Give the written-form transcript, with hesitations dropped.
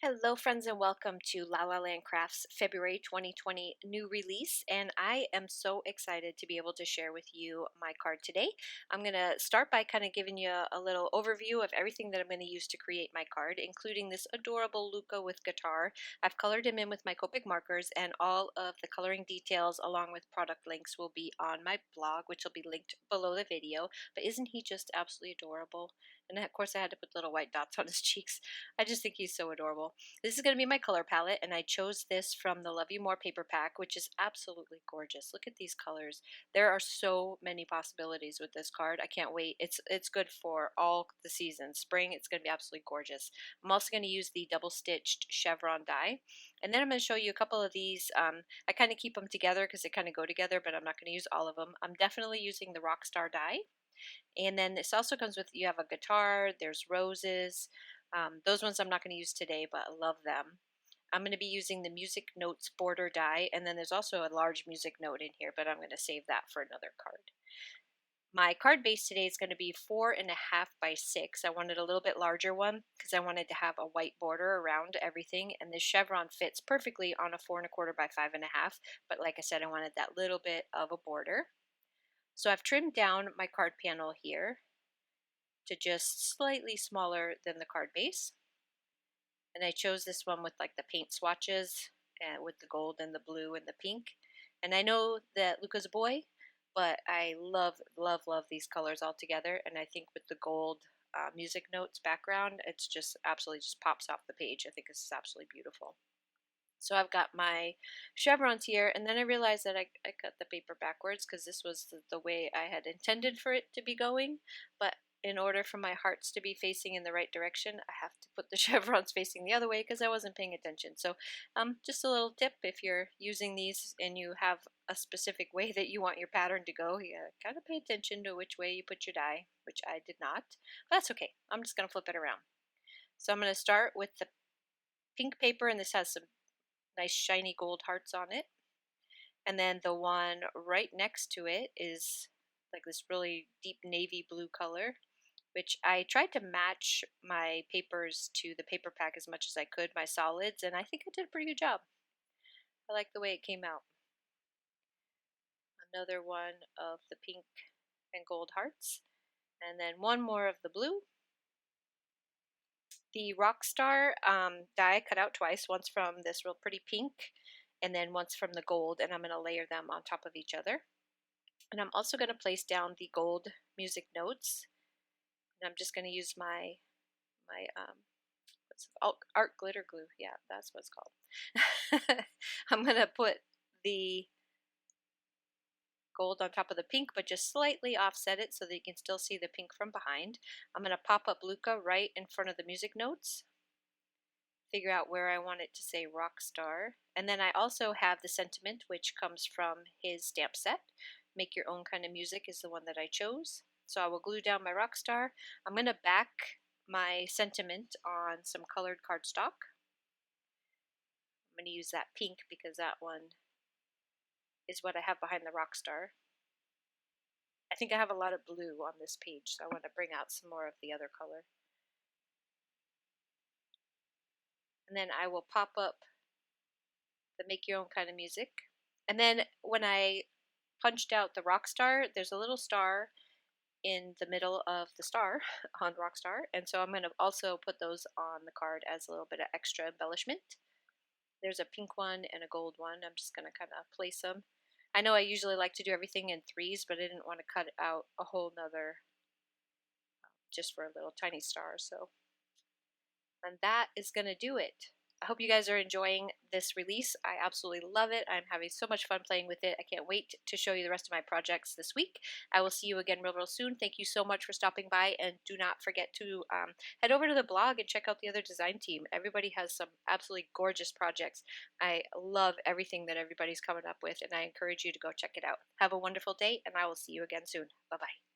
Hello, friends, and welcome to La La Land Crafts February 2020 new release. And I am so excited to be able to share with you my card today. I'm going to start by kind of giving you a little overview of everything that I'm going to use to create my card, including this adorable Luka with guitar. I've colored him in with my Copic markers, and all of the coloring details along with product links will be on my blog, which will be linked below the video. But isn't he just absolutely adorable? And of course, I had to put little white dots on his cheeks. I just think he's so adorable. This is going to be my color palette, and I chose this from the Love You More paper pack, which is absolutely gorgeous. Look at these colors. There are so many possibilities with this card. I can't wait. It's good for all the seasons. Spring, it's going to be absolutely gorgeous. I'm also going to use the double-stitched chevron die, and then I'm going to show you a couple of these. I kind of keep them together because they kind of go together, but I'm not going to use all of them. I'm definitely using the Rockstar die. And then this also comes with, you have a guitar, there's roses. Those ones I'm not going to use today, but I love them. I'm going to be using the music notes border die, and then there's also a large music note in here, but I'm going to save that for another card. My card base today is going to be 4.5 by 6. I wanted a little bit larger one because I wanted to have a white border around everything, and this chevron fits perfectly on a 4.25 by 5.5, but like I said, I wanted that little bit of a border. So I've trimmed down my card panel here to just slightly smaller than the card base. And I chose this one with like the paint swatches with the gold and the blue and the pink. And I know that Luka's a boy, but I love, love, love these colors all together. And I think with the gold music notes background, it's just absolutely just pops off the page. I think this is absolutely beautiful. So I've got my chevrons here, and then I realized that I cut the paper backwards because this was the way I had intended for it to be going. But in order for my hearts to be facing in the right direction, I have to put the chevrons facing the other way because I wasn't paying attention. So just a little tip, if you're using these and you have a specific way that you want your pattern to go, you gotta pay attention to which way you put your die, which I did not. But that's okay. I'm just gonna flip it around. So I'm gonna start with the pink paper, and this has some nice shiny gold hearts on it. And then the one right next to it is like this really deep navy blue color, which I tried to match my papers to the paper pack as much as I could, my solids, and I think I did a pretty good job. I like the way it came out. Another one of the pink and gold hearts, and then one more of the blue. The Rockstar die I cut out twice, once from this real pretty pink and then once from the gold, and I'm going to layer them on top of each other. And I'm also going to place down the gold music notes, and I'm just going to use my art glitter glue. Yeah, that's what it's called. I'm going to put the gold on top of the pink, but just slightly offset it so that you can still see the pink from behind. I'm going to pop up Luka right in front of the music notes, figure out where I want it to say rock star. And then I also have the sentiment, which comes from his stamp set. Make Your Own Kind of Music is the one that I chose. So I will glue down my rock star. I'm going to back my sentiment on some colored cardstock. I'm going to use that pink because that one is what I have behind the rock star. I think I have a lot of blue on this page, so I want to bring out some more of the other color. And then I will pop up the Make Your Own Kind of Music. And then when I punched out the rock star, there's a little star in the middle of the star on Rockstar, and so I'm going to also put those on the card as a little bit of extra embellishment. There's a pink one and a gold one. I'm just going to kind of place them. I know I usually like to do everything in threes, but I didn't want to cut out a whole nother just for a little tiny star. So, and that is going to do it. I hope you guys are enjoying this release. I absolutely love it. I'm having so much fun playing with it. I can't wait to show you the rest of my projects this week. I will see you again real soon. Thank you so much for stopping by, and do not forget to head over to the blog and check out the other design team. Everybody has some absolutely gorgeous projects. I love everything that everybody's coming up with, and I encourage you to go check it out. Have a wonderful day, and I will see you again soon. Bye-bye.